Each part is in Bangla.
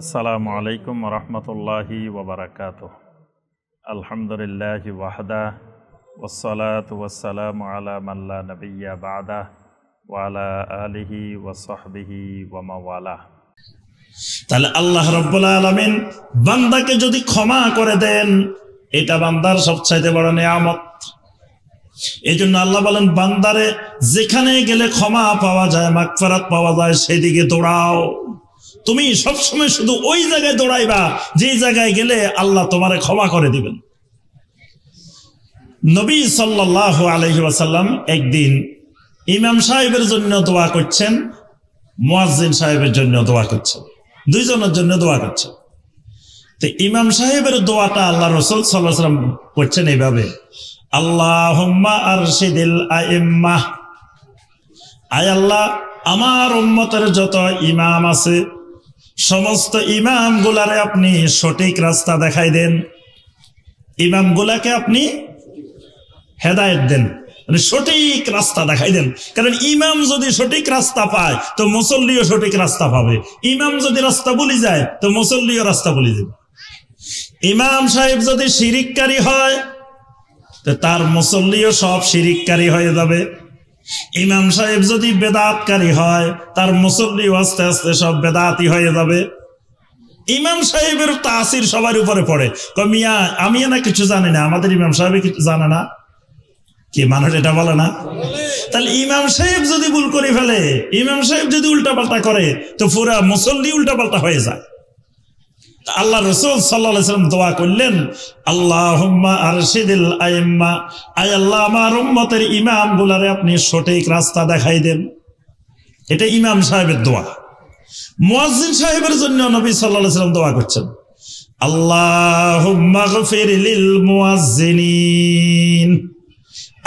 আসসালামু আলাইকুম রহমতুল্লাহি ওয়াবারাকাতুহ। আলহামদুলিল্লাহি ওয়াহদা ওয়াসসালাতু ওয়াসসালামু আলা মান লা নাবিয়্যা বা'দা ওয়া আলা আলিহি ওয়া সাহবিহি ওয়া মাওয়ালা। তাহলে আল্লাহ রাব্বুল আলামিন বান্দাকে যদি ক্ষমা করে দেন, এটা বান্দার সবচাইতে বড় নিয়ামত। এই জন্য আল্লাহ বলেন, বান্দারে যেখানে গেলে ক্ষমা পাওয়া যায়, মাগফিরাত পাওয়া যায়, সেদিকে দৌড়াও। তুমি সবসময় শুধু ওই জায়গায় দৌড়াইবা যে জায়গায় গেলে আল্লাহ তোমারে ক্ষমা করে দিবেন। নবী সাল্লাল্লাহু আলাইহি ওয়াসাল্লাম একদিন ইমাম সাহেবের জন্য দোয়া করছেন, মুয়াজ্জিন সাহেবের জন্য দোয়া করছেন, দুইজনের জন্য দোয়া করছেন। তো ইমাম সাহেবের দোয়াটা আল্লাহ রাসূল সাল্লাল্লাহু আলাইহি ওয়াসাল্লাম করছেন এইভাবে, আল্লাহুম্মা আরশিদিল আইম্মাহ, আয় আল্লাহ আমার উম্মতের যত ইমাম আছে সমস্ত ইমাম গুলারে আপনি সঠিক রাস্তা দেখাই দেন। ইমাম গুলাকে আপনি হেদায়েত দেন, মানে সঠিক রাস্তা দেখাই দেন। কারণ ইমাম যদি সঠিক রাস্তা পায় তো মুসল্লিও সঠিক রাস্তা পাবে। ইমাম যদি রাস্তা ভুলে যায় তো মুসল্লিও রাস্তা ভুলে যাবে। ইমাম সাহেব যদি শিরিককারী হয় তো তার মুসল্লিও সব শিরিককারী হয়ে যাবে। ইমাম সাহেব যদি বেদাতকারী হয় তার মুসল্লিও আস্তে আস্তে সব বেদাতি হয়ে যাবে। ইমাম সাহেবের তাসির সবার উপরে পড়ে। মিয়া আমি না কিছু জানি না, আমাদের ইমাম সাহেব কিছু জানে না, কি মানুষ এটা বলে না? তাহলে ইমাম সাহেব যদি ভুল করে ফেলে, ইমাম সাহেব যদি উল্টাপাল্টা করে তো পুরা মুসল্লি উল্টাপাল্টা হয়ে যায়। আল্লাহ রাসূল সাল্লাল্লাহু আলাইহি ওয়াসাল্লাম দোয়া করলেন, আল্লাহুম্মা আরশিদিল আইম্মা, আয় আল্লাহ আমার উম্মতের ইমাম গুলারে আপনি সঠিক রাস্তা দেখাই দেন। এটা ইমাম সাহেবের দোয়া। মুয়াজ্জিন সাহেবের জন্য নবী সাল্লাল্লাহু আলাইহি ওয়াসাল্লাম দোয়া করছেন, আল্লাহুম্মা গফির লিল মুয়াজ্জিনিন,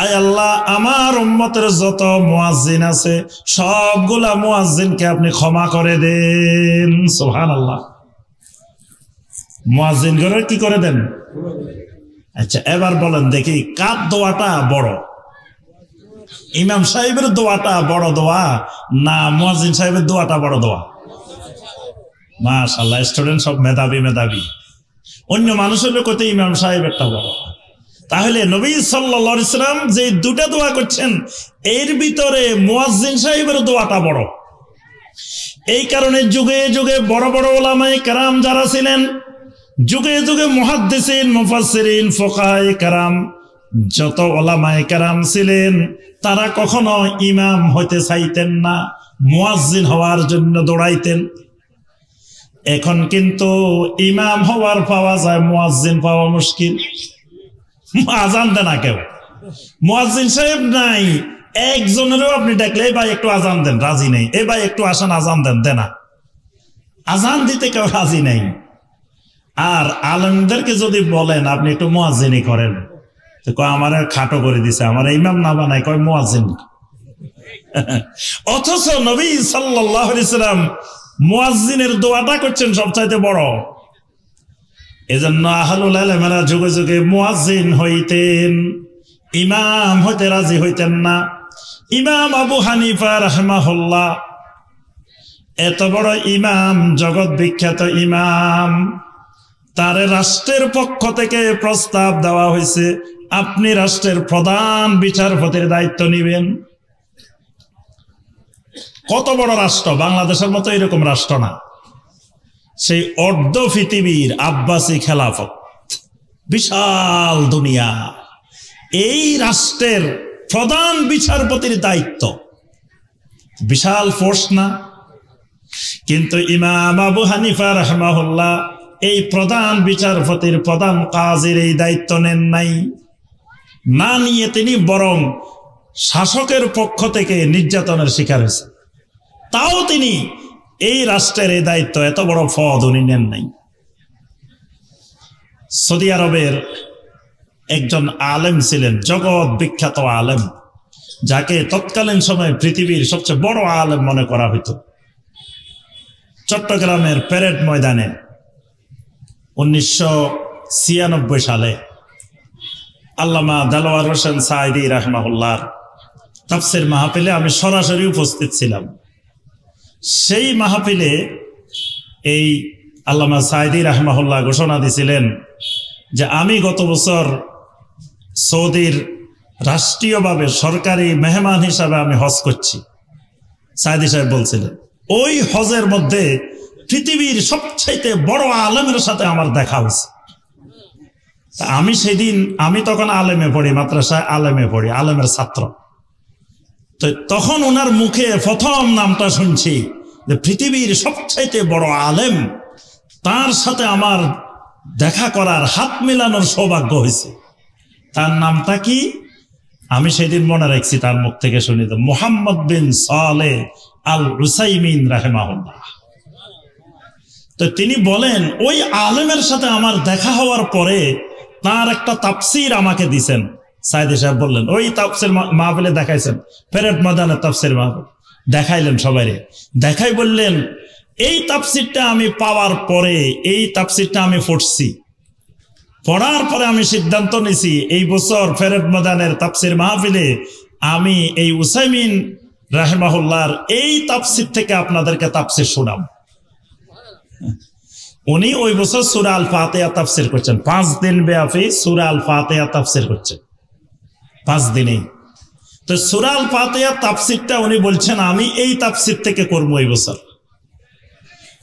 আয় আল্লাহ আমার উম্মতের যত মুয়াজ্জিন আছে সবগুলা মুয়াজ্জিনকে আপনি ক্ষমা করে দেন। সুবহানাল্লাহ। মুয়াজ্জিন করে কি করে দেন? আচ্ছা এবার বলেন দেখি কার দোয়াটা বড়? ইমাম সাহেবের দোয়াটা বড় দোয়া না মুয়াজ্জিন সাহেবের দোয়াটা বড় দোয়া? মাশাআল্লাহ, স্টুডেন্ট সব মেধাবী মেধাবী। অন্য মানুষের কইতে ইমাম সাহেবেরটা বড়। তাহলে নবী সাল্লাল্লাহু আলাইহি ওয়াসাল্লাম যে দুটা দোয়া করছেন এর ভিতরে মুয়াজ্জিন সাহেবের দোয়াটা বড়। এই কারণে যুগে যুগে বড় বড় উলামায়ে কেরাম যারা ছিলেন, যুগে যুগে মুহাদ্দিসিন, মুফাসসিরিন, ফুকাহায়ে কেরাম যত উলামায়ে কেরাম ছিলেন তারা কখনো ইমাম হইতে চাইতেন না, মুয়াজ্জিন হওয়ার জন্য দৌড়াইতেন। এখন কিন্তু ইমাম হওয়ার পাওয়া যায়, মুয়াজ্জিন পাওয়া মুশকিল। আজান দেন না কেউ, মুয়াজ্জিন সাহেব নাই, একজনেরও আপনি ডাকলে এই ভাই একটু আজান দেন, রাজি নেই। এই ভাই একটু আসেন আজান দেন, দেনা আজান দিতে কেউ রাজি নেই। আর আলেমদেরকে যদি বলেন আপনি একটু মুয়াজ্জিনি করেন, তো কয় আমার খাটো করে দিছে, আমার ইমাম না বানায়, কয় মুয়াজ্জিন। অথচ নবী সাল্লাল্লাহু আলাইহি ওয়াসাল্লাম মুয়াজ্জিনের দোয়াটা করছেন সবচাইতে বড়। এজন্য আহলুল ইলমেরা যুগে যুগে মুয়াজ্জিন হইতেন, ইমাম হইতে রাজি হইতেন না। ইমাম আবু হানিফা রাহিমাহুল্লাহ এত বড় ইমাম, জগৎ বিখ্যাত ইমাম, তার রাষ্ট্রের পক্ষ থেকে প্রস্তাব দেওয়া হয়েছে আপনি রাষ্ট্রের প্রধান বিচারপতির দায়িত্ব নিবেন। কত বড় রাষ্ট্র, বাংলাদেশের মতো এরকম রাষ্ট্র না, সেই অর্ধ পৃথিবীর আব্বাসী খেলাফত, বিশাল দুনিয়া, এই রাষ্ট্রের প্রধান বিচারপতির দায়িত্ব, বিশাল ফোর্স না? কিন্তু ইমাম আবু হানিফা রাহিমাহুল্লাহ এই প্রধান বিচারপতির, প্রধান কাজীর এই দায়িত্ব নেন নাই। না নিয়ে তিনি বরং শাসকের পক্ষ থেকে নির্যাতনের শিকার হয়েছে, তাও তিনি এই রাষ্ট্রের এই দায়িত্ব, এত বড় পদ উনি নেন নাই। সৌদি আরবের একজন আলেম ছিলেন, জগৎ বিখ্যাত আলেম, যাকে তৎকালীন সময়ে পৃথিবীর সবচেয়ে বড় আলেম মনে করা হইত। চট্টগ্রামের প্যারেড ময়দানে 1996 সালে আল্লামা দেলোয়ার হোসেন সাঈদী রাহিমাহুল্লাহর তাফসীর মাহফিলে আমি সরাসরি উপস্থিত ছিলাম। সেই মাহফিলে এই আল্লামা সাঈদী রাহিমাহুল্লাহ ঘোষণা দিয়েছিলেন যে আমি গত বছর সৌদির রাষ্ট্রীয়ভাবে সরকারি মেহমান হিসাবে আমি হজ করছি। সাঈদী সাহেব বলছিলেন ওই হজের মধ্যে পৃথিবীর সবচাইতে বড় আলেমের সাথে আমার দেখা হয়েছে। আমি সেদিন, আমি তখন আলেমে পড়ি, মাদ্রাসায় আলেমে পড়ি, আলেমের ছাত্র। তো তখন ওনার মুখে প্রথম নামটা শুনছি যে পৃথিবীর সবচাইতে বড় আলেম, তার সাথে আমার দেখা করার, হাত মেলানোর সৌভাগ্য হয়েছে। তার নামটা কি আমি সেদিন মনে রাখছি, তার মুখ থেকে শুনি, তো মুহাম্মদ বিন সালেহ আল উসাইমিন রাহিমাহুল্লাহ। তো তিনি বলেন ওই আলেমের সাথে আমার দেখা হওয়ার পরে তার একটা তাফসির আমাকে দিছেন। সাঈদী সাহেব বললেন ওই তাফসির মাহফিলে দেখাইছেন, পেরেড ময়দানের তাফসির মাহফিল দেখাইলেন সবাইরে, দেখাই বললেন এই তাফসিরটা আমি পাওয়ার পরে, এই তাফসিরটা আমি পড়ছি, পড়ার পরে আমি সিদ্ধান্ত নিছি এই বছর পেরেড ময়দানের তাফসির মাহফিলে আমি এই উসাইমিন রাহিমাহুল্লাহর এই তাফসির থেকে আপনাদেরকে তাফসির শোনাব। উনি ওই বছর সূরা আল ফাতিহা তাফসির করছেন, 5 দিন ব্যাপী সূরা আল ফাতিহা তাফসির করছেন, 5 দিনেই। তো সূরা আল ফাতিহা তাফসিরটা উনি বলছেন আমি এই তাফসির থেকে করবো এই বছর।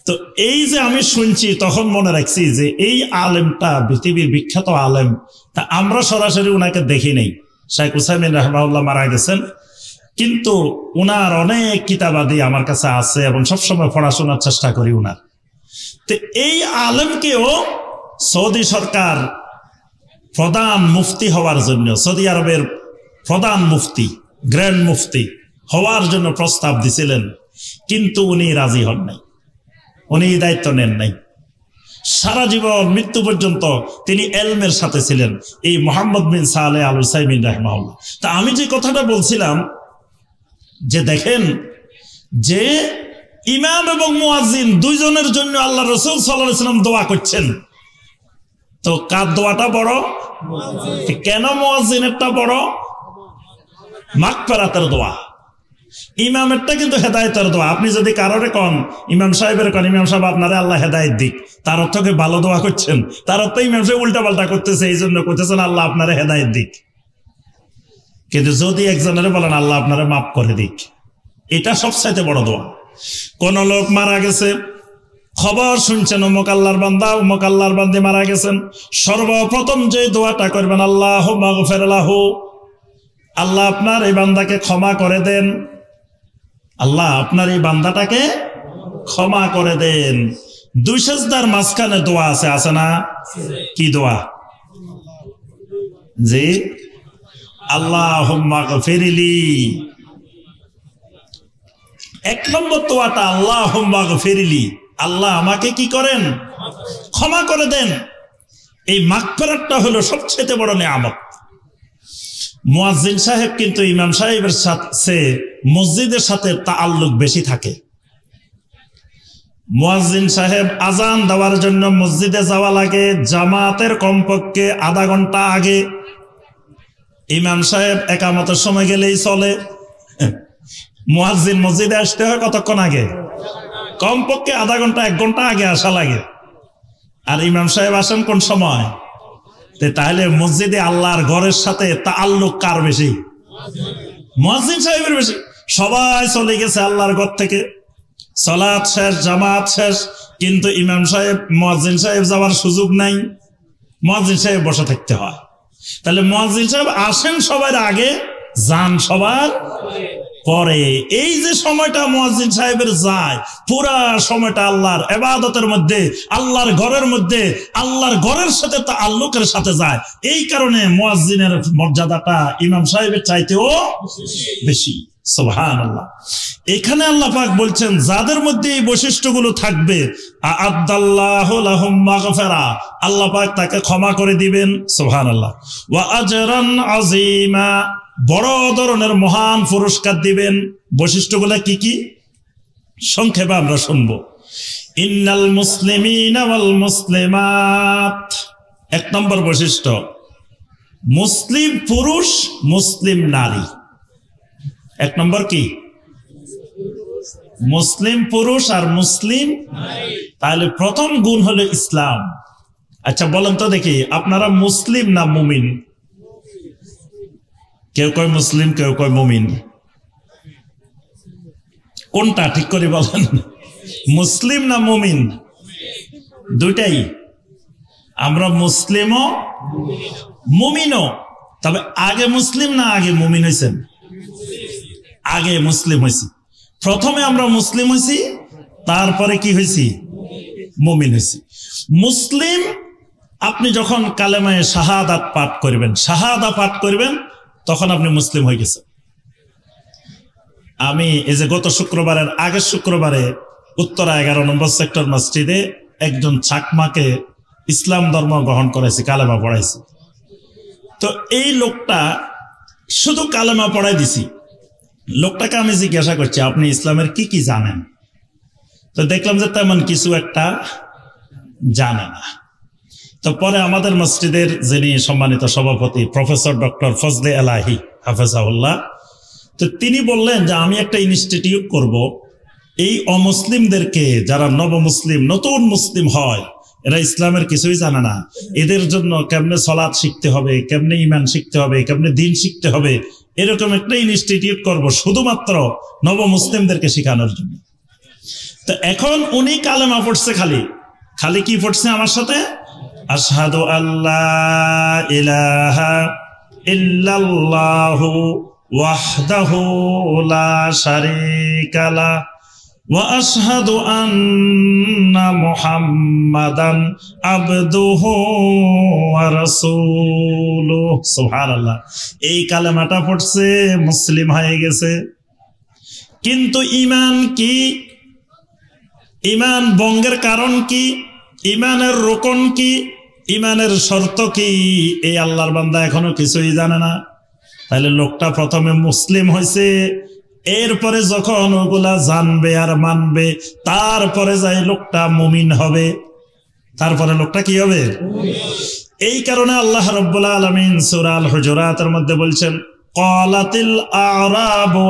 তো এই যে আমি শুনছি, তখন মনে রাখছি যে এই আলেমটা পৃথিবীর বিখ্যাত আলেম, তা আমরা সরাসরি উনাকে দেখি নেই। শাইখ উসাইমিন রাহিমাহুল্লাহ মারা গেছেন, কিন্তু উনার অনেক কিতাবাদি আমার কাছে আছে এবং সবসময় পড়াশোনার চেষ্টা করি উনার। তো এই আলেমকেও সৌদি সরকার প্রধান মুফতি হওয়ার জন্য, সৌদি আরবের প্রধান মুফতি, গ্র্যান্ড মুফতি হওয়ার জন্য প্রস্তাব দিছিলেন, কিন্তু উনি রাজি হন নাই, উনি দায়িত্ব নেন নাই। সারা জীবন মৃত্যু পর্যন্ত তিনি এলমের সাথে ছিলেন, এই মুহাম্মদ বিন সালেহ আল উসাইমিন রাহিমাহুল্লাহ। তা আমি যে কথাটা বলছিলাম যে দেখেন যে ইমাম এবং মুয়াজ্জিন দুইজনের জন্য আল্লাহ রাসূল সাল্লাল্লাহু আলাইহি ওয়াসাল্লাম দোয়া করছেন, তো কার দোয়াটা বড়? কেন মুয়াজ্জিনেরটা বড়? মাগফিরাতের দোয়া। ইমামেরটা কিন্তু হেদায়েতের দোয়া। আপনি যদি কারোরে কন, ইমাম সাহেবের কন, ইমাম সাহেব আপনারে আল্লাহ হেদায়েত দিক, তার অর্থ কি ভালো দোয়া করছেন? তার অর্থ ইমাম সাহেব উল্টা পাল্টা করতেছে, এই জন্য করতেছেন আল্লাহ আপনারে হেদায়েত দিক। কিন্তু যদি একজনের বলেন আল্লাহ আপনারে মাফ করে দিক, এটা সবচাইতে বড় দোয়া। কোন লোক মারা গেছে, খবর শুনছেন অমুক আল্লাহর বান্দা, অমুক আল্লাহর বান্দী মারা গেছেন, সর্বপ্রথম যে দোয়াটা করবেন আল্লাহুম্মা গফির লাহু, আল্লাহ আপনার এই বান্দাকে ক্ষমা করে দেন, আল্লাহ আপনার এই বান্দাটাকে ক্ষমা করে দেন। 2 সিজদার মাঝখানে দোয়া আছে, আছে না? কি দোয়া? জি, আল্লাহুম্মা গফিরলি। 1 নম্বর দোয়াটা আল্লাহুম্মা গফিরলি, আল্লাহ আমাকে কি করেন? ক্ষমা করে দেন। এই মাগফিরাতটা হলো সবচেয়ে বড় নিয়ামত। মুয়াজ্জিন সাহেব কিন্তু ইমাম সাহেবের সাথে মসজিদের সাথে তাআল্লুক বেশি থাকে। মুয়াজ্জিন সাহেব আজান দেওয়ার জন্য মসজিদে যাওয়া লাগে জামাতের কমপক্ষে আধা ঘন্টা আগে। ইমাম সাহেব একামতের সময় গেলেই চলে, মুয়াজ্জিন মসজিদে আসতে হয় কতক্ষণ আগে? কমপক্ষে আধা ঘন্টা 1 ঘন্টা আগে আসা লাগে। আর ইমাম সাহেব আসেন কোন সময়? তাহলে মসজিদে আল্লাহর ঘরের সাথে তাআল্লুক কার বেশি? মুয়াজ্জিন সাহেবের বেশি। সবাই চলে গেছে আল্লাহর ঘর থেকে, সালাত শেষ, জামাত শেষ, কিন্তু ইমাম সাহেব, মুয়াজ্জিন সাহেব যাওয়ার সুযোগ নাই, মুয়াজ্জিন সাহেব বসে থাকতে হয়। তাহলে মুয়াজ্জিন সাহেব আসেন সবার আগে, যান সবার পরে। এই যে সময়টা মুয়াজ্জিন সাহেবের যায়, পুরা সময়টা আল্লাহর ইবাদতের মধ্যে, আল্লাহর ঘরের মধ্যে, আল্লাহর ঘরের সাথে তাআল্লুকের সাথে যায়। এই কারণে মুয়াজ্জিনের মর্যাদাটা ইমাম সাহেবের চাইতেও বেশি। সুবহানাল্লাহ। এখানে আল্লাহ পাক বলছেন যাদের মধ্যে এই বৈশিষ্ট্যগুলো থাকবে, আ'আদাল্লাহু লাহুম মাগফিরা, আল্লাহ পাক তাকে ক্ষমা করে দিবেন। সুবহানাল্লাহ। ওয়া আজরান আযীমা, বড় ধরনের মহান পুরস্কার দিবেন। বৈশিষ্ট্যগুলো কি কি সংক্ষেপে আমরা শুনবো। ইন্নাল মুসলিমিনা ওয়াল মুসলিমাত, 1 নম্বর বৈশিষ্ট্য, মুসলিম পুরুষ, মুসলিম নারী। 1 নম্বর কি? মুসলিম পুরুষ আর মুসলিম, তাহলে প্রথম গুণ হলো ইসলাম। আচ্ছা বলেন তো দেখি, আপনারা মুসলিম না মুমিন? কেউ কয় মুসলিম, কেউ কয় মুমিন। কোনটা ঠিক করে বলেন? মুসলিম না মুমিন? দুইটাই। আমরা মুসলিমও মুমিনও। তবে আগে মুসলিম না আগে মুমিন হয়েছেন? আগে মুসলিম হয়েছি। প্রথমে আমরা মুসলিম হয়েছি, তারপরে কি হয়েছি? মুমিন হয়েছি। মুসলিম আপনি যখন কালেমায়ে শাহাদাত পাঠ করবেন, শাহাদা পাঠ করবেন, তখন আপনি মুসলিম হয়ে গেছেন। আমি এই যে গত শুক্রবারের আগের শুক্রবারে উত্তরা 11 নম্বর সেক্টর মসজিদে একজন চাকমাকে ইসলাম ধর্ম গ্রহণ করেছি, কালেমা পড়াইছি। তো এই লোকটা শুধু কালেমা পড়াই দিছি। লোকটাকে আমি জিজ্ঞাসা করছি, আপনি ইসলামের কি কি জানেন? তো দেখলাম যে তেমন কিছু একটা জানে না। তো পরে আমাদের মসজিদের যিনি সম্মানিত সভাপতি প্রফেসর ডক্টর ফজলে এলাহি হাফেজাহুল্লাহ, তো তিনি বললেন যে আমি একটা ইনস্টিটিউট করব, এই অমুসলিমদেরকে, যারা নবমুসলিম নতুন মুসলিম হয়, এরা ইসলামের কিছুই জানে না, এদের জন্য কেমনে সালাত শিখতে হবে, কেমনে ঈমান শিখতে হবে, কেমনে দ্বীন শিখতে হবে, এরকম একটা ইনস্টিটিউট করব শুধুমাত্র নবমুসলিমদেরকে শেখানোর জন্য। তো এখন উনি কালেমা পড়ছে, খালি খালি কি পড়ছে আমার সাথে? আশহাদু আল্লাহ ইলাহা ইল্লাল্লাহু ওয়াহদাহু লা শারীকা লা ওয়া আশহাদু আন্না মুহাম্মাদান আবদুহু ওয়া রাসূলুহু। সুবহানাল্লাহ। এই কালেমাটা পড়ছে, মুসলিম হয়ে গেছে। কিন্তু ঈমান কি? ঈমান ভঙ্গের কারণ কি? ঈমানের রোকন কি? ঈমানের শর্ত কি? এই আল্লাহর বান্দা এখনো কিছুই জানে না। তাহলে লোকটা প্রথমে মুসলিম হয়েছে, এরপরে যখন ওগুলা জানবে আর মানবে, তারপরে যাই লোকটা মুমিন হবে, তারপরে লোকটা কি হবে? এই কারণে আল্লাহ রাব্বুল আলামিন সূরা আল হুজুরাতের মধ্যে বলছেন, ক্বালাতিল আ'রাবু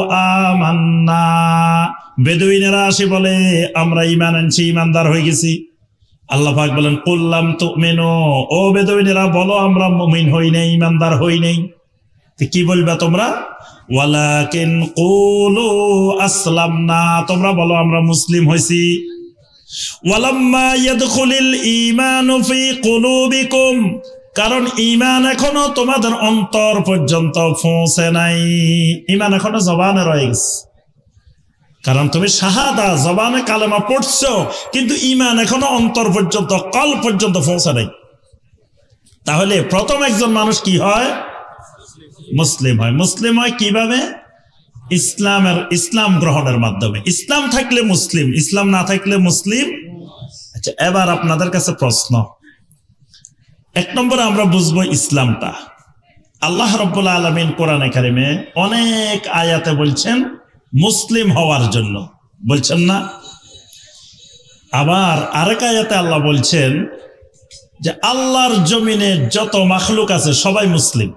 আমান্না, বেদুইনেরা আসি বলে আমরা ঈমান আনছি, ঈমানদার হয়ে গেছি। আল্লাহ পাক বলেন, কুল লাম তুমিনু, ও বেদুইনেরা বলো আমরা মুমিন হই নাই, ঈমানদার হই নাই। কি বলবা তোমরা? ওয়ালাকিন কুলু আসলামনা, তোমরা বলো আমরা মুসলিম হইছি। ওয়ালাম্মা ইয়াদখুলিল ঈমানু ফি কুলুবিকুম, কারণ ঈমান এখনো তোমাদের অন্তর পর্যন্ত পৌঁছে নাই। ঈমান এখনো জবানে রয়ে গেছে। কারণ তুমি শাহাদা জবানে কালেমা পড়ছো, কিন্তু ঈমান এখনো অন্তর পর্যন্ত, কল পর্যন্ত পৌঁছে নাই। তাহলে প্রথম একজন মানুষ কি হয়? মুসলিম হয়। মুসলিম হয় কিভাবে? ইসলাম গ্রহণের মাধ্যমে। ইসলাম থাকলে মুসলিম, ইসলাম না থাকলে মুসলিম। আচ্ছা, এবার আপনাদের কাছে প্রশ্ন। এক নম্বরে আমরা বুঝবো ইসলামটা। আল্লাহ রাব্বুল আলামিন কোরআনে কারিমে অনেক আয়াতে বলছেন মুসলিম হওয়ার জন্য, বলছেন না? আবার আরেক আয়াতে আল্লাহ বলছেন যে আল্লাহর জমিনে যত মাখলুক আছে সবাই মুসলিম।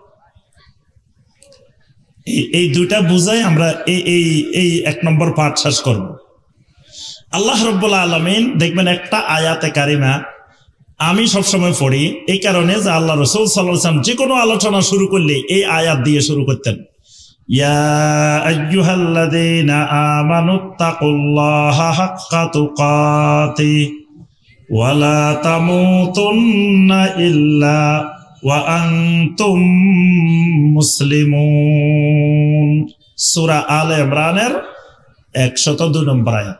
এই দুইটা বুঝাই আমরা এই এক নম্বর পাঠ শেষ করব। আল্লাহ রাব্বুল আলামিন দেখবেন একটা আয়াতে কারিমা আমি সবসময় পড়ি, এই কারণে যে আল্লাহ রাসূল সাল্লাল্লাহু আলাইহি ওয়াসাল্লাম যে কোনো আলোচনা শুরু করলে এই আয়াত দিয়ে শুরু করতেন। ইয়া আইয়ুহাল্লাযীনা আমানুত্তাকুল্লাহা হাক্কা তুকাতি ওয়া লা তামুতুন্না ইল্লা ওয়া আনতুম মুসলিমুন। সূরা আলে ইমরানের 102 নম্বর আয়াত।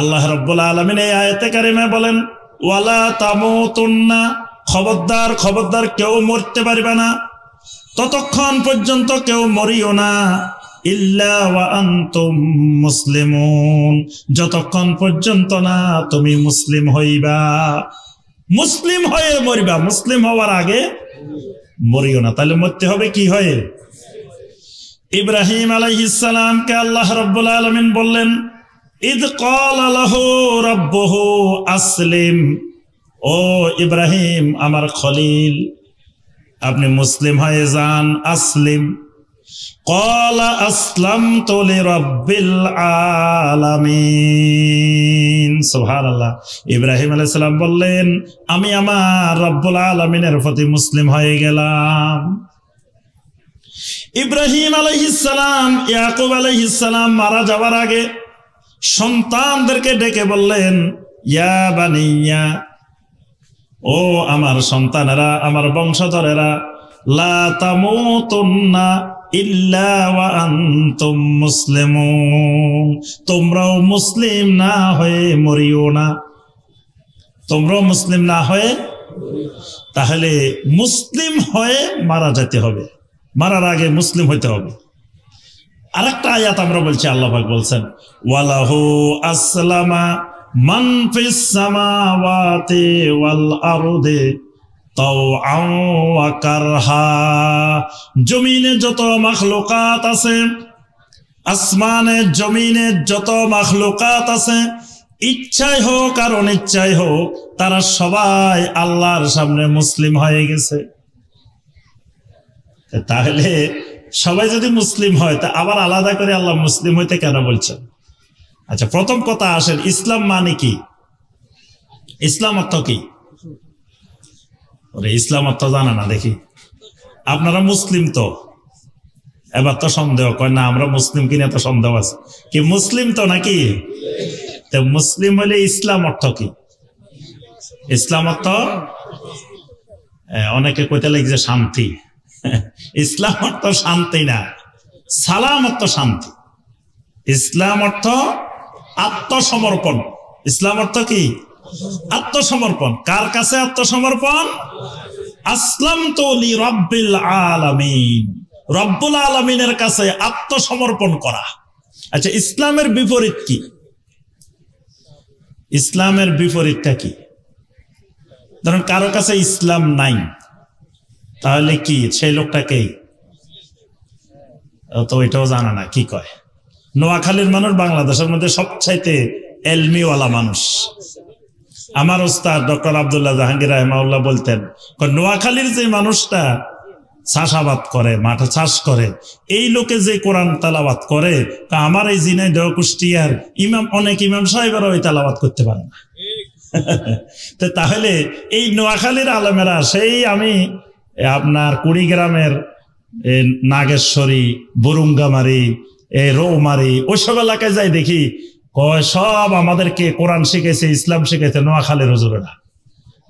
আল্লাহ রাব্বুল আলামিন এই আয়াতে কারিমায় বলেন, ওয়ালা তামুতুন্না, খবরদার খবরদার কেউ মরতে পারবে না, ততক্ষণ পর্যন্ত কেউ মরিও না, ইল্লা ওয়া আনতুম মুসলিমুন, যতক্ষণ পর্যন্ত না তুমি মুসলিম হইবা। মুসলিম হয়ে মরিবা, মুসলিম হওয়ার আগে মরিও না। তাহলে মরতে হবে কি হয়ে? ইব্রাহিম আলাইহিস সালামকে আল্লাহ রাব্বুল আলামিন বললেন, ইদ ক্বালা লাহু রাব্বুহু আসলিম, ও ইব্রাহিম আমার খলিল, আপনি মুসলিম হয়ে যান। আসলিম, ক্বালা আসলামতু লিরাব্বিল আলামিন। সুবহানাল্লাহ। ইব্রাহিম আলাইহিস সালাম বললেন, আমি আমার রব্বুল আলামিনের প্রতি মুসলিম হয়ে গেলাম। ইব্রাহিম আলাইহিস সালাম ইয়াকুব আলাইহিস সালাম মারা যাওয়ার আগে সন্তানদেরকে ডেকে বললেন, ইয়া বানিয়া, ও আমার সন্তানেরা, আমার বংশধরেরা, লা তামুতুন্না ইল্লা ওয়া আনতুম মুসলিমুন, তোমরাও মুসলিম না হয়ে মরিও না, তোমরাও মুসলিম না হয়ে। তাহলে মুসলিম হয়ে মারা যেতে হবে, মারার আগে মুসলিম হইতে হবে। আরেকটা আয়াত আমরা বলছি, আল্লাহ পাক বলছেন, ওয়ালাহু আসলামা মান ফিস সামাওয়াতি ওয়াল আরদি তাওআন ওয়া কারহা। জমিনে যত মাখলুকাত আছে, আসমানে জমিনে যত মাখলুকাত আছে, ইচ্ছাই হোক আর অনিচ্ছাই হোক, তারা সবাই আল্লাহর সামনে মুসলিম হয়ে গেছে। তাহলে সবাই যদি মুসলিম হয়, তা আবার আলাদা করে আল্লাহ মুসলিম হইতে কেন বলছেন? আচ্ছা, প্রথম কথা আসেন, ইসলাম মানে কি? ইসলাম অর্থ কি? ওরে ইসলাম অর্থ জানা না দেখি। আপনারা মুসলিম তো? এবার তো সন্দেহ কয় না, আমরা মুসলিম কিনা তো সন্দেহ আছে। কি মুসলিম তো নাকি? তো মুসলিম হলে ইসলাম অর্থ কি? ইসলাম অর্থ অনেকে কইতে লাগছে শান্তি। ইসলাম অর্থ শান্তি না, সালাম অর্থ শান্তি। ইসলাম অর্থ আত্মসমর্পণ। ইসলাম অর্থ কি? আত্মসমর্পণ। কার কাছে আত্মসমর্পণ? আসলামতু লিরাব্বিল আলামিন, রব্বুল আলামিনের কাছে আত্মসমর্পণ করা। আচ্ছা, ইসলামের বিপরীত কি? ইসলামের বিপরীতটা কি? ধরুন কারো কাছে ইসলাম নাই, তাহলে কি সেই লোকটাকে তো এটাও জানা না কি কয়। নোয়াখালীর মানুষ বাংলাদেশের মধ্যে সবচাইতে এলমিওয়ালা মানুষ। আমার ওস্তাদ ডক্টর আব্দুল্লাহ জাহাঙ্গীর রাহিমাহুল্লাহ বলতেন, নোয়াখালীর যে মানুষটা চাষাবাদ করে, মাঠে চাষ করে, এই লোকে যে কোরআন তালাবাত করে, তা আমার এই ঝিনাইদহ কুষ্টিয়ার ইমাম, অনেক ইমাম সাহেবেরা ওই তালাবাত করতে পারে না। তো তাহলে এই নোয়াখালীর আলেমেরা, সেই আমি আপনার কুড়িগ্রামের নাগেশ্বরী, বরুঙ্গামারি, রৌমারি, ওইসব এলাকায় যাই দেখি কয় সব আমাদেরকে কোরআন শিখেছে, ইসলাম শিখেছে নোয়াখালীর হুজুরেরা।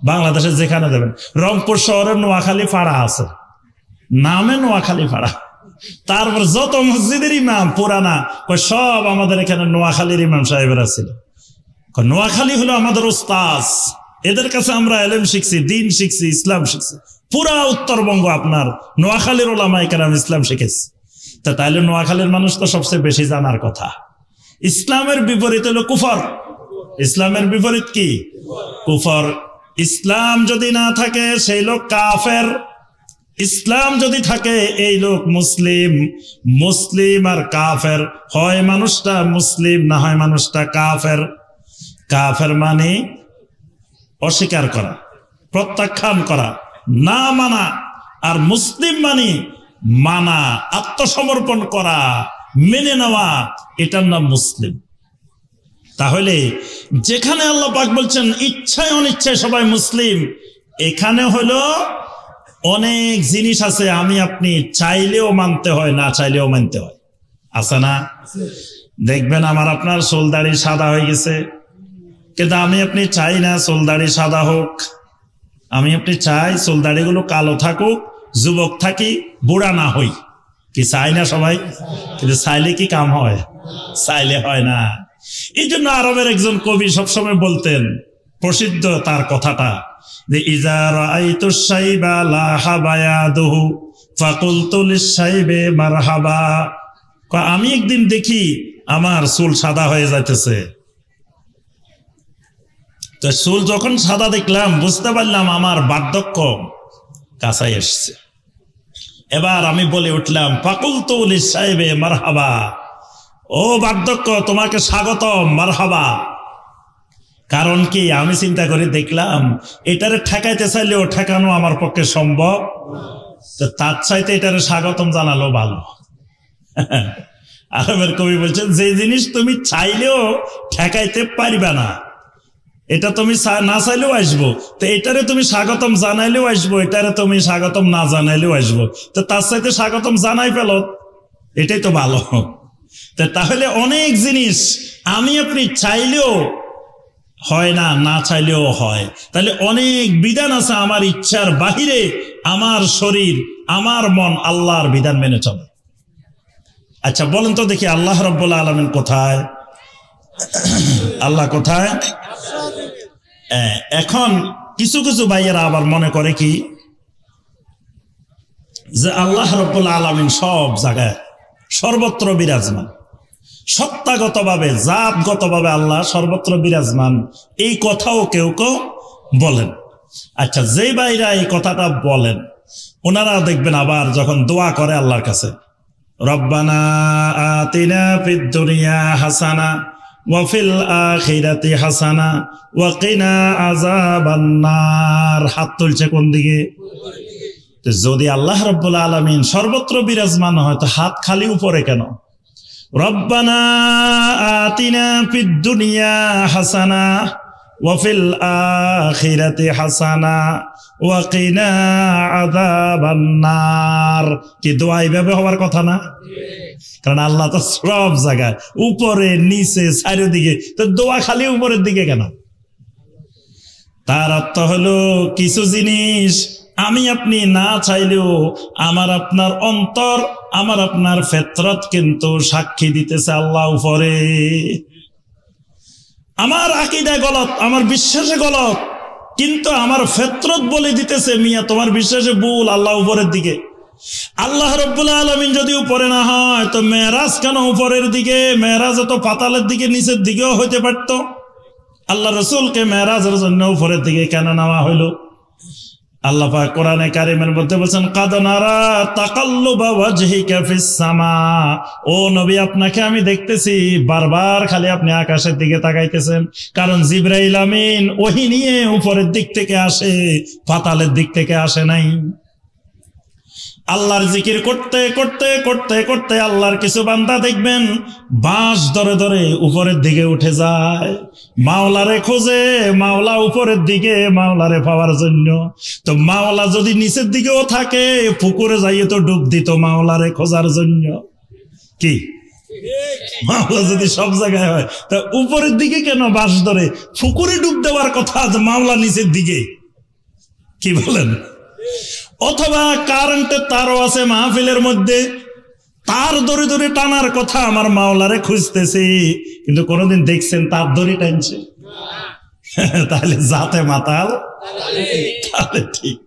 বাংলাদেশে যেখানে যাবেন, রংপুর শহরের নোয়াখালী পাড়া আছে, নামে নোয়াখালী পাড়া। তারপর যত মসজিদের ইমাম পুরানা, সব আমাদের এখানে নোয়াখালীর ইমাম সাহেবেরা ছিল। নোয়াখালী হলো আমাদের উস্তাদ, এদের কাছে আমরা এলেম শিখছি, দিন শিখছি, ইসলাম শিখছি। পুরা উত্তরবঙ্গ আপনার নোয়াখালীর ওলামায়ে কেরাম ইসলাম শিখেছে। তা তাইলে নোয়াখালীর মানুষ তো সবচেয়ে বেশি জানার কথা। ইসলামের বিপরীত হলো কুফর। ইসলামের বিপরীত কি? কুফর। ইসলাম যদি না থাকে সেই লোক কাফের, ইসলাম যদি থাকে এই লোক মুসলিম। মুসলিম আর কাফের, হয় মানুষটা মুসলিম, না হয় মানুষটা কাফের। কাফের মানে অস্বীকার করা, প্রত্যাখ্যান করা, না মানা। আর মুসলিম মানে মানা, আত্মসমর্পণ করা, মেনে নেওয়া, এটার নাম মুসলিম। তাহলে যেখানে আল্লাহ পাক বলছেন ইচ্ছায় অনিচ্ছায় সবাই মুসলিম, এখানে হলো অনেক জিনিস আছে আমি আপনি চাইলেও মানতে হয়, না চাইলেও মানতে হয়, আছে না? দেখবেন আমার আপনার চুল দাড়ি সাদা হয়ে গেছে, কিন্তু আমি আপনি চাই না চুল দাড়ি সাদা হোক। আমি আপনি চাই চুল দাড়িগুলো কালো থাকুক, যুবক থাকি, বুড়া না হই। কি চাই না সবাই? কিন্তু চাইলে কি কাম হয়? চাইলে হয় না। এই জন্য আরবের একজন কবি সবসময় বলতেন, প্রসিদ্ধ তার কথাটা, যে ইজা রাআইতু শাইবা লাহা বায়াদুহু ফাকুলতু লিশ-শাইবে মারহাবা। আমি একদিন দেখি আমার চুল সাদা হয়ে যাইতেছে, তো চুল যখন সাদা দেখলাম বুঝতে পারলাম আমার বার্ধক্য কাছাই এসছে। এবার আমি বলে উঠলাম, ফাকুলতু লিশ-শাইবে মারহাবা, ও বার্ধক্য তোমাকে স্বাগতম, মারহাবা। কারণ কি? আমি চিন্তা করে দেখলাম এটারে ঠেকাইতে চাইলেও ঠেকানো আমার পক্ষে সম্ভব, তো তার চাইতে এটারে স্বাগতম জানালো ভালো। আরবের কবি বলছেন, যে জিনিস তুমি চাইলেও ঠেকাইতে পারবা না, এটা তুমি না চাইলেও আসবো, তো এটারে তুমি স্বাগতম জানাইলেও আসবো, এটারে তুমি স্বাগতম না জানাইলেও আসবো, তো তার সাথে স্বাগতম জানাই ফেল, এটাই তো ভালো। তাহলে অনেক জিনিস আমি আপনি চাইলেও হয় না, না চাইলেও হয়। তাহলে অনেক বিধান আছে আমার ইচ্ছার বাহিরে, আমার শরীর আমার মন আল্লাহর বিধান মেনে চলে। আচ্ছা বলেন তো দেখি, আল্লাহ রাব্বুল আলামিন কোথায়? আল্লাহ কোথায়? এখন কিছু কিছু ভাইয়েরা আবার মনে করে কি, যে আল্লাহ রাব্বুল আলামিন সব জায়গায় সর্বত্র বিরাজমান, সত্তাগতভাবে জাতগতভাবে আল্লাহ সর্বত্র বিরাজমান, এই কথাও কেউ কেউ বলেন। আচ্ছা, যে ভাইরা এই কথাটা বলেন, ওনারা দেখবেন আবার যখন দোয়া করে আল্লাহর কাছে, রব্বানা আতিনা ফিদ দুনিয়া হাসানা ওয়া ফিল আখিরাতি হাসানা ওয়া কিনা আযাবান নার, হাত তুলছে কোন দিকে? যদি আল্লাহ রাব্বুল আলামিন সর্বত্র বিরাজমান হয়, তো হাত খালি উপরে কেন? রব্বানা আতিনা ফিদ দুনিয়া হাসানা ওয়া ফিল আখিরাতি হাসানা ওয়া কিনা আযাবান নার, কি দোয়া এইভাবে হওয়ার কথা না? কারণ আল্লাহ তো সব জায়গায়, উপরে নিচে চারিদিকে, তো দোয়া খালি উপরের দিকে কেন? তার অর্থ হলো কিছু জিনিস আমি আপনি না চাইলেও আমার আপনার অন্তর, আমার আপনার ফিতরত কিন্তু সাক্ষী দিতেছে আল্লাহ উপরে। আমার আকীদা গলত, আমার বিশ্বাসে গলত, কিন্তু আমার ফিতরত বলে দিতেছে মিয়া তোমার বিশ্বাসে ভুল, আল্লাহ উপরের দিকে। আল্লাহ রাব্বুল আলামিন যদি উপরে না হয়, তো মেরাজ কেন উপরের দিকে? মেরাজ তো পাতালের দিকে, নিচের দিকেও হইতে পারত। আল্লাহ রাসূলকে মেরাজের জন্য উপরের দিকে কেন নেওয়া হইল? আল্লাহ পাক কোরআনে কারিমের মধ্যে বলেন, কাদ নারা তাকাল্লুবা ওয়াজহিকা ফিস সামা, ও নবী আপনাকে আমি দেখতেছি বারবার খালি আপনি আকাশের দিকে তাকাইতেছেন, কারণ জিবরাইল আমিন ওহী নিয়ে উপরের দিক থেকে আসে, পাতালের দিক থেকে আসে নাই। আল্লাহর জিকির করতে করতে করতে করতে আল্লাহর কিছু বান্দা দেখবেন বাঁশ ধরে ধরে উপরের দিকে উঠে যায়, মাওলারে খোঁজে, মাওলা উপরের দিকে, মাওলারে পাওয়ার জন্য। তো মাওলা যদি নিচের দিকেও থাকে, পুকুরে যাইয়ে তো ডুব দিত মাওলারে খোঁজার জন্য। কি মাওলা যদি সব জায়গায় হয়, তা উপরের দিকে কেন বাঁশ ধরে? পুকুরে ডুব দেওয়ার কথা, মাওলা নিচের দিকে। কি বলেন? অথবা কারেন্টের তারও আছে মাহফিলের মধ্যে, তার ধরে ধরে টানার কথা, আমার মাওলারে খুঁজতেছি, কিন্তু কোনদিন দেখছেন তার দড়ি টানছে? তাহলে জাতে মাতাল, তাহলে ঠিক।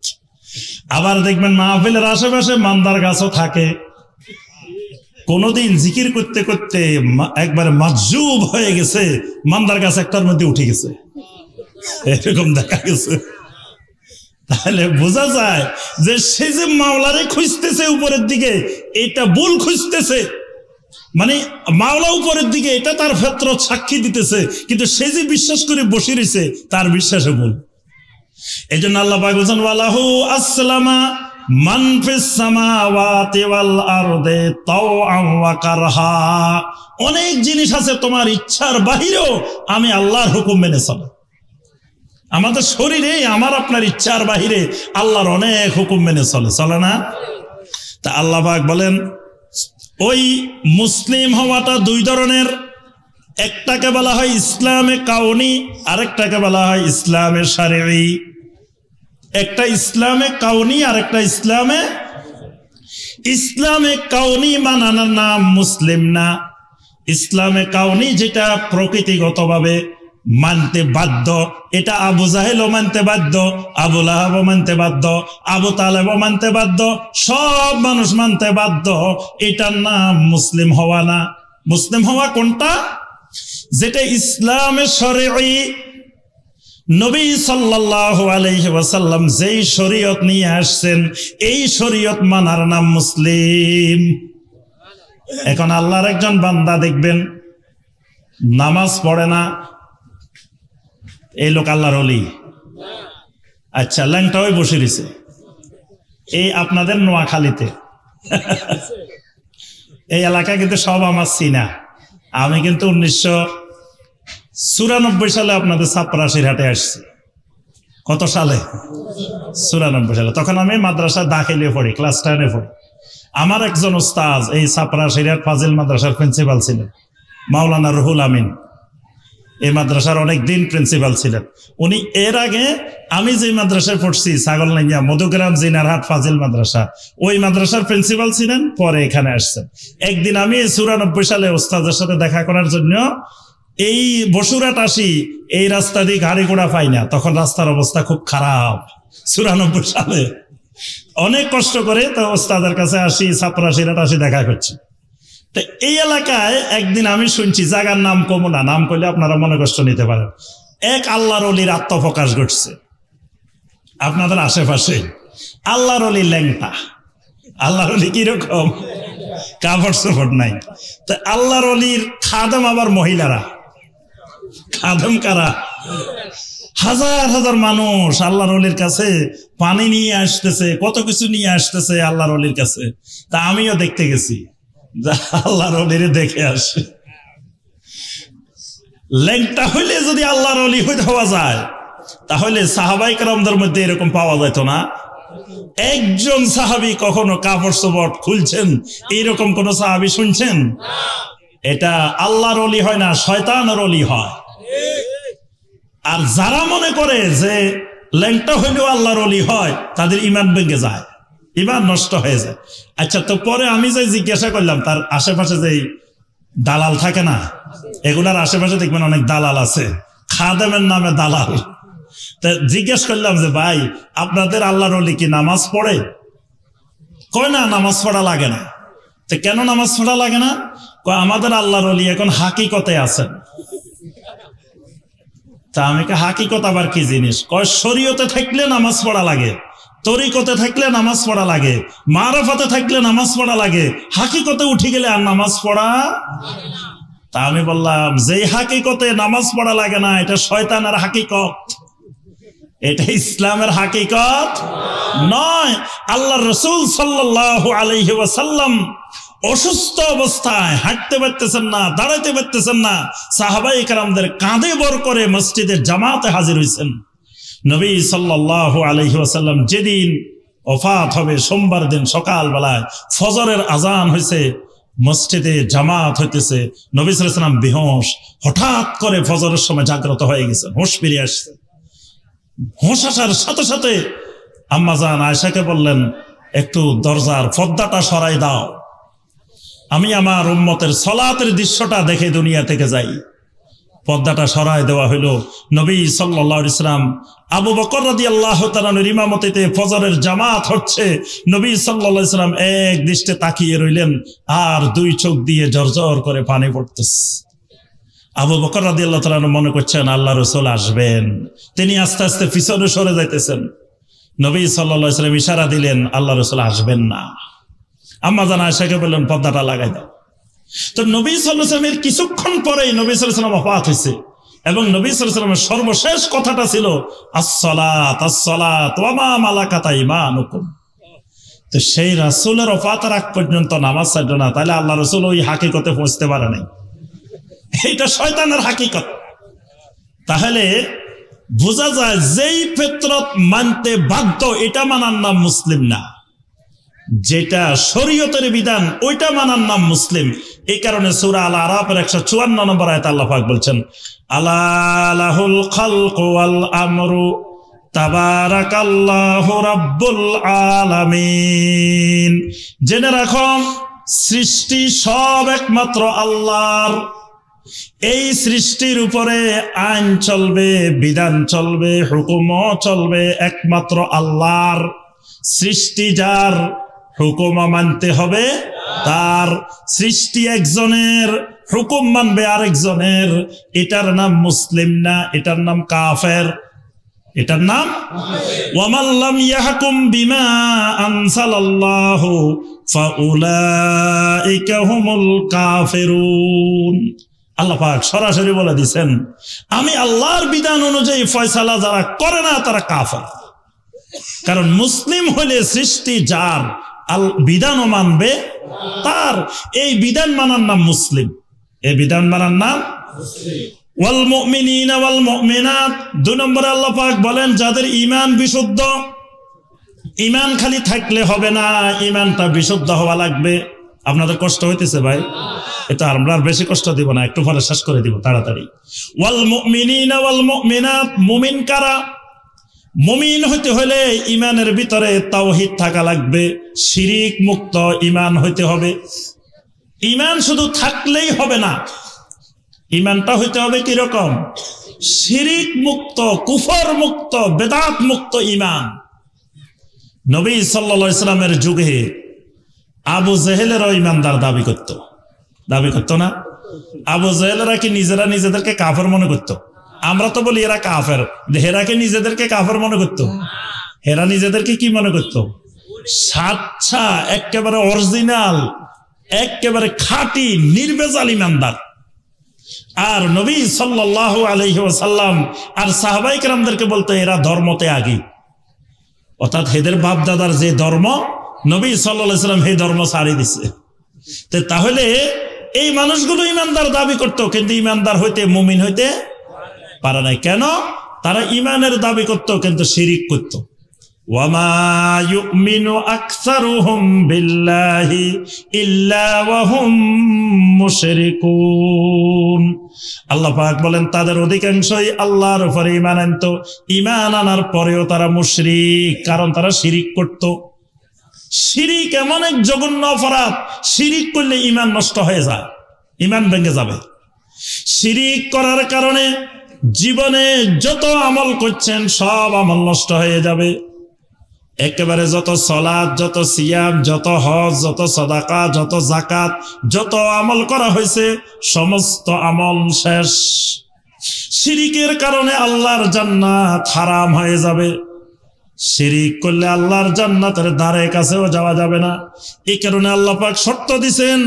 আবার দেখবেন মাহফিলের আশেপাশে মান্দার গাছও থাকে, কোনদিন জিকির করতে করতে একবারে মাজুব হয়ে গেছে, মান্দার গাছ একটার মধ্যে উঠে গেছে, এরকম দেখা গেছে। তাহলে বোঝা যায় যে সে যে মাওলারে খুঁজতেছে উপরের দিকে, এটা ভুল খুঁজতেছে, মানে মাওলা উপরের দিকে, এটা তার ফিতরত সাক্ষী দিতেছে, কিন্তু সে যে বিশ্বাস করে বসে রয়েছে, তার বিশ্বাসে ভুল। এই জন্য আল্লাহ পাক বলেন, ওয়ালাহু আসলামা মান ফিস সামাওয়াতি ওয়াল আরদি তাওআন ওয়া কারহা, অনেক জিনিস আছে তোমার ইচ্ছার বাহিরেও আমি আল্লাহর হুকুম মেনে চলে। আমাদের শরীরে আমার আপনার ইচ্ছার বাহিরে আল্লাহর অনেক হুকুম মেনে চলে, চলে না? তা আল্লাহ পাক বলেন, ওই মুসলিম হওয়াটা দুই ধরনের, একটাকে বলা হয় ইসলামে কাউনি, আরেকটাকে বলা হয় ইসলামে শারঈ। একটা ইসলামে কাউনি, আরেকটা ইসলামে কাউনি মানানোর নাম মুসলিম না। ইসলামে কাউনি যেটা প্রকৃতিগতভাবে মানতে বাধ্য, এটা আবু জাহেলও মানতে বাধ্য, আবু লাহাবও মানতে বাধ্য, আবু তালেবও মানতে বাধ্য, সব মানুষ মানতে বাধ্য, এটার নাম মুসলিম হওয়া না। মুসলিম হওয়া কোনটা? যেটা ইসলামে শরঈ, নবী সাল্লাল্লাহু আলাইহি ওয়াসাল্লাম যেই শরীয়ত নিয়ে আসছেন, এই শরীয়ত মানার নাম মুসলিম। এখন আল্লাহর একজন বান্দা দেখবেন নামাজ পড়ে না, এই লোক আল্লাহর ওলি। আচ্ছা, ল্যাংটা হয়ে বসে রয়েছে এই আপনাদের নোয়াখালীতে, এই এলাকা কিন্তু সব আমার চিনা। আমি কিন্তু 1994 সালে আপনাদের ছাপরাশির হাটে আসছি। কত সালে? 94 সালে। তখন আমি মাদ্রাসা দাখিলে পড়ি, ক্লাস 10-এ পড়ি। আমার একজন উস্তাদ এই ছাপরাশির হাট ফাজিল মাদ্রাসার প্রিন্সিপাল ছিলেন, মাওলানা রুহুল আমিন। এই মাদ্রাসার অনেক দিন প্রিন্সিপাল ছিলেন উনি। এর আগে আমি যে মাদ্রাসায় পড়ছি ছাগলনাইয়া মধুগ্রাম জিনারহাট ফাজিল মাদ্রাসা, ওই মাদ্রাসার প্রিন্সিপাল ছিলেন, পরে এখানে আসছেন। একদিন আমি 94 সালে ওস্তাদের সাথে দেখা করার জন্য এই বসুরহাট আসি। এই রাস্তা দিয়ে গাড়ি ঘোড়া পাই না, তখন রাস্তার অবস্থা খুব খারাপ। 94 সালে অনেক কষ্ট করে তো ওস্তাদের কাছে আসি, ছাপরাশির হাট আসি, দেখা করছি। তো এই এলাকায় একদিন আমি শুনছি, জায়গার নাম কমু না, নাম করলে আপনারা মনে কষ্ট নিতে পারেন, এক আল্লাহর ওলির আত্মপ্রকাশ ঘটছে আপনাদের আশেপাশে। আল্লাহর ওলি ল্যাংটা। আল্লাহর ওলি কিরকম? কাপড় চোপড় নাই। তো আল্লাহর ওলির খাদেম আবার মহিলারা। খাদেম কারা? হাজার হাজার মানুষ আল্লাহর ওলির কাছে পানি নিয়ে আসতেছে, কত কিছু নিয়ে আসতেছে আল্লাহর ওলির কাছে। তা আমিও দেখতে গেছি, আল্লাহর ওলির দেখে আসে। ল্যাংটা হইলে যদি আল্লাহর ওলি হওয়া যায়, তাহলে সাহাবাই কেরামদের মধ্যে এরকম পাওয়া যেত না। একজন সাহাবী কখনো কাপড় চোপড় খুলছেন এইরকম কোন সাহাবী শুনছেন? এটা আল্লাহর ওলি হয় না, শয়তানের ওলি হয়। আর যারা মনে করে যে ল্যাংটা হইলেও আল্লাহর ওলি হয়, তাদের ঈমান ভেঙে যায়, ঈমান নষ্ট হয়ে যায়। আচ্ছা, তো পরে আমি যে জিজ্ঞাসা করলাম, তার আশেপাশে যে দালাল থাকে না, এগুলার আশেপাশে দেখবেন অনেক দালাল আছে, খাদেমের নামে দালাল। তা জিজ্ঞেস করলাম যে ভাই, আপনাদের আল্লাহর ওলি কি নামাজ পড়ে? কয় না, নামাজ পড়া লাগে না। তো কেন নামাজ পড়া লাগে না? কয় আমাদের আল্লাহর ওলি এখন হাকিকতে আছেন। তা আমি কে হাকিকত আবার কি জিনিস? কয় শরীয়তে থাকলে নামাজ পড়া লাগে, তরিকতে থাকলে নামাজ পড়া লাগে, মারফতে থাকলে নামাজ পড়া লাগে, হাকিকতে উঠে গেলে আর নামাজ পড়া। তা আমি বললাম, যেই হাকিকতে নামাজ পড়া লাগে না, এটা শয়তানের হাকিকত, এটা ইসলামের হাকিকত নয়। আল্লাহর রাসূল সাল্লাল্লাহু আলাইহি ওয়াসাল্লাম অসুস্থ অবস্থায় হাঁটতে পারতেছেন না, দাঁড়াইতে পারতেছেন না, সাহাবায়ে কেরামদের কাঁধে বর করে মসজিদের জামাতে হাজির হয়েছেন। নবী সাল্লাল্লাহু আলাইহি ওয়াসাল্লাম যেদিন ওফাত হবে, সোমবার দিন সকাল বেলায় ফজরের আজান হয়েছে, মসজিদে জামাত হইতেছে, নবী সাল্লাল্লাহু আলাইহি ওয়াসাল্লাম বেহুশ, হঠাৎ করে ফজরের সময় জাগ্রত হয়ে গেছেন, হুঁশ ফিরে আসছে। হুঁশ আসার সাথে সাথে আম্মা জান আয়েশাকে বললেন, একটু দরজার পর্দাটা সরাই দাও, আমি আমার উম্মতের সালাতের দৃশ্যটা দেখে দুনিয়া থেকে যাই। পর্দাটা সরাই দেওয়া হইল। নবী সাল্লাল্লাহু আলাইহি ওয়াসাল্লাম আবু বকর রাদিয়াল্লাহু তাআলা আনহুর ইমামতিতে ফজরের জামাত হচ্ছে। নবী সাল্লাল্লাহু আলাইহি ওয়াসাল্লাম এক দৃষ্টে তাকিয়ে রইলেন, আর দুই চোখ দিয়ে ঝরঝর করে পানি পড়তেছে। আবু বকর রাদিয়াল্লাহু তাআলা আনহু মনে করছেন আল্লাহ রাসূল আসবেন, তিনি আস্তে আস্তে পিছনে সরে যাইতেছেন। নবী সাল্লাল্লাহু আলাইহি ওয়াসাল্লাম ইশারা দিলেন, আল্লাহ রাসূল আসবেন না। আম্মা জান আয়েশাকে বললেন, পর্দাটা লাগাই দাও। তো নবী সাল্লাল্লাহু আলাইহি ওয়াসাল্লামের কিছুক্ষণ পরেই নবী সাল্লাল্লাহু আলাইহি ওয়াসাল্লাম ওফাত হয়েছে, এবং নবী সাল্লাল্লাহু আলাইহি ওয়াসাল্লামের সর্বশেষ কথাটা ছিল আসসালাত আসসালাত ওয়া মা মালাকাত আইমানুকুম। তো সেই রাসূলের ওফাতের আগ পর্যন্ত নামাজ ছাড়লো না, তাহলে আল্লাহ রাসূল ওই হাকিকতে পৌঁছতে পারে নাই, এটা শয়তানের হাকিকত। তাহলে বোঝা যায় যেই ফিতরত মানতে বাধ্য, এটা মানার নাম মুসলিম না, যেটা শরীয়তের বিধান ওইটা মানার নাম মুসলিম। এই কারণে সূরা আল আরাফের 154 নম্বর আয়াতে আল্লাহ পাক বলছেন, আলা লাহুল খালকু ওয়াল আমরু তাবারাকাল্লাহু রাব্বুল আলামিন। জেনে রাখো, সৃষ্টি সব একমাত্র আল্লাহর। এই সৃষ্টির উপরে আইন চলবে, বিধান চলবে, হুকুমও চলবে একমাত্র আল্লাহর। সৃষ্টি যার, হুকুম মানতে হবে তার। সৃষ্টি একজনের, হুকুম মানবে আরেকজনের। এটার নাম মুসলিম না, এটার নাম কাফের, এটার নাম ওয়ামান লাম ইয়াহকুম বিমা আনসালাল্লাহু ফাউলাইকা হুমুল কাফিরুন। আল্লাহ পাক সরাসরি বলে দিয়েছেন, আমি আল্লাহর বিধান অনুযায়ী ফয়সালা যারা করে না তারা কাফের। কারণ মুসলিম হলে সৃষ্টি যার, বিধানও মানবে তার। এই বিধান মানার নাম মুসলিম, এই বিধান মানার নাম ওয়াল মুমিনিনা ওয়াল মুমিনাত। 2 নম্বরে আল্লাহ পাক বলেন যাদের ঈমান বিশুদ্ধ, ঈমান খালি থাকলে হবে না, ঈমানটা বিশুদ্ধ হওয়া লাগবে। আপনাদের কষ্ট হইতেছে ভাই? এটা আমরা আর বেশি কষ্ট দিব না, একটু পরে শেষ করে দিব তাড়াতাড়ি। ওয়াল মুমিনিনা ওয়াল মুমিনাত, মুমিন কারা? মুমিন হইতে হলে ঈমানের ভিতরে তাওহীদ থাকা লাগবে, শিরিক মুক্ত ঈমান হইতে হবে। ঈমান শুধু থাকলেই হবে না, ঈমানটা হইতে হবে কি রকম? শিরিক মুক্ত, কুফর মুক্ত, বেদাত মুক্ত ঈমান। নবী সাল্লাল্লাহু আলাইহি সাল্লামের যুগে আবু জেহেলেরও ঈমানদার দাবি করতো না? আবু জেহেলেরা কি নিজেরা নিজেদেরকে কাফের মনে করতো? আমরা তো বলি এরা কাফের, হেরাকে নিজেদেরকে কাফের মনে করতো? হেরা নিজেদেরকে কি মনে করতো? সাচ্চা, একেবারে অরিজিনাল, একেবারে খাঁটি নির্ভেজাল ঈমানদার। আর নবী সাল্লাল্লাহু আলাইহি ওয়াসাল্লাম আর সাহাবায়ে কেরামদেরকে বলতো এরা ধর্মতে আগে, অর্থাৎ এদের বাপ দাদার যে ধর্ম নবী সাল্লাল্লাহু আলাইহি ওয়াসাল্লাম সেই ধর্ম ছাড়িয়ে দিছে। তাহলে এই মানুষগুলো ঈমানদার দাবি করতো, কিন্তু ঈমানদার হইতে, মুমিন হইতে পারে নাই। কেন? তারা ঈমানের দাবি করতো কিন্তু শিরিক করতো। ওয়ামা ইউমিনু আকসারুহুম বিল্লাহি ইল্লা ওয়া হুম মুশরিকুন। আল্লাহ পাক বলেন তাদের অধিকাংশই আল্লাহর উপরে ঈমান আনতো, ঈমান আনার পরেও তারা মুশরিক, কারণ তারা শিরিক করত। শিরিক এমন এক জঘন্য অপরাধ, শিরিক করলে ঈমান নষ্ট হয়ে যায়, ঈমান ভেঙে যাবে। শিরিক করার কারণে জীবনে যত আমল করছেন সব আমল নষ্ট হয়ে যাবে। একেবারে যত সালাত, যত সিয়াম, যত হজ, যত সাদাকা, যত যাকাত, যত আমল করা হয়েছে সমস্ত আমল শেষ। শিরিকের কারণে আল্লাহর জান্নাত হারাম হয়ে যাবে। শিরিক করলে আল্লাহর জান্নাতের ধারে কাছেও যাওয়া যাবে না। এই কারণে আল্লাহ পাক শর্ত দিয়েছেন,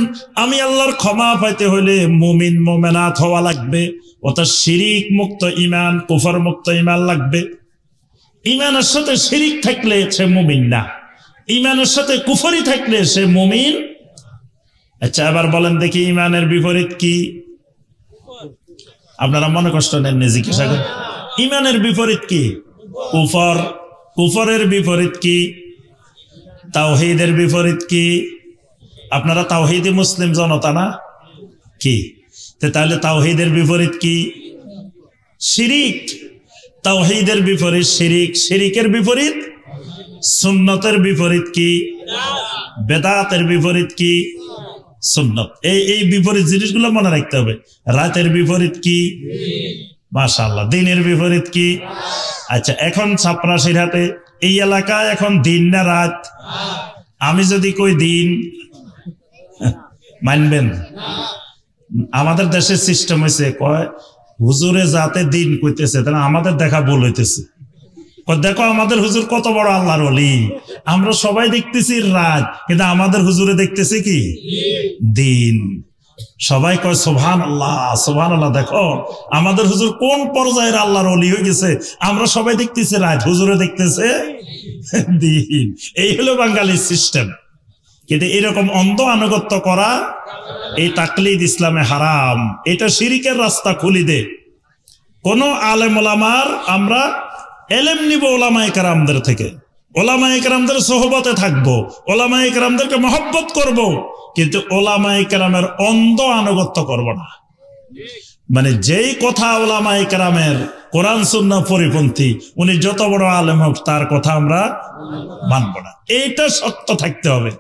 আমি আল্লাহর ক্ষমা পাইতে হলে মুমিন মুমিনাত হওয়া লাগবে, অর্থাৎ শিরিক মুক্ত ঈমান, কুফর মুক্ত ঈমান লাগবে। ঈমানের সাথে শিরিক থাকলে সে মুমিন না, ঈমানের সাথে কুফরি থাকলে সে মুমিন। আচ্ছা এবার বলেন দেখি ঈমানের বিপরীত কি? আপনারা মনে কষ্ট নেন, জিজ্ঞাসা করেন ঈমানের বিপরীত কি? কুফর। কুফরের বিপরীত কি? তাওহীদের বিপরীত কি? আপনারা তাওহীদি মুসলিম জনতা না কি? তাহলে তাওহীদের বিপরীত কি? শিরিক। তাওহীদের বিপরীত শিরিক, শিরিকের বিপরীত সুন্নতের বিপরীত কি? বেদাতের বিপরীত কি? সুন্নত। এই বিপরীত জিনিসগুলো মনে রাখতে হবে। রাতের বিপরীত কি? মাশাআল্লাহ। দিনের বিপরীত কি? আচ্ছা এখন ছাপড়াশিরহাটে এই এলাকায় এখন দিন না রাত? আমি যদি কই দিন, মানবেন? আমাদের দেশের সিস্টেম হয়েছে, কয় হুজুরে যাতে দিন কইতেছে তাহলে আমাদের দেখা ভুল হইতেছে। দেখো আমাদের হুজুর কত বড় আল্লাহর ওলি, আমরা সবাই দেখতেছি রাত, কিন্তু আমাদের হুজুরে দেখতেছে কি? দিন। সবাই কয় সুবহানাল্লাহ সুবহানাল্লাহ। দেখো আমাদের হুজুর কোন পর্যায়ের আল্লাহর ওলি হয়ে গেছে, আমরা সবাই দেখতেছি রাত, হুজুরে দেখতেছে দিন। এই হলো বাঙালির সিস্টেম। কিন্তু এরকম অন্ধ আনুগত্য করা, এই তাকলিদ ইসলামে হারাম। এটা শিরিকের রাস্তা খুলি দে। কোন আলেম ওলামার আমরা এলেম নিব ওলামায়ে কেরামদের থেকে, ওলামায়ে কেরামদের সোহবতে থাকবো, ওলামায়ে কেরামদেরকে মহব্বত করব, কিন্তু ওলামায়ে কেরামের অন্ধ আনুগত্য করব না। মানে যেই কথা ওলামায়ে কেরামের কোরআন সুন্নাহ পরিপন্থী, উনি যত বড় আলেম হোক তার কথা আমরা মানব না। এইটা সত্য থাকতে হবে।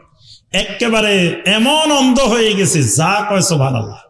একেবারে এমন অন্ধ হয়ে গেছে, যা কয় সুবহানাল্লাহ।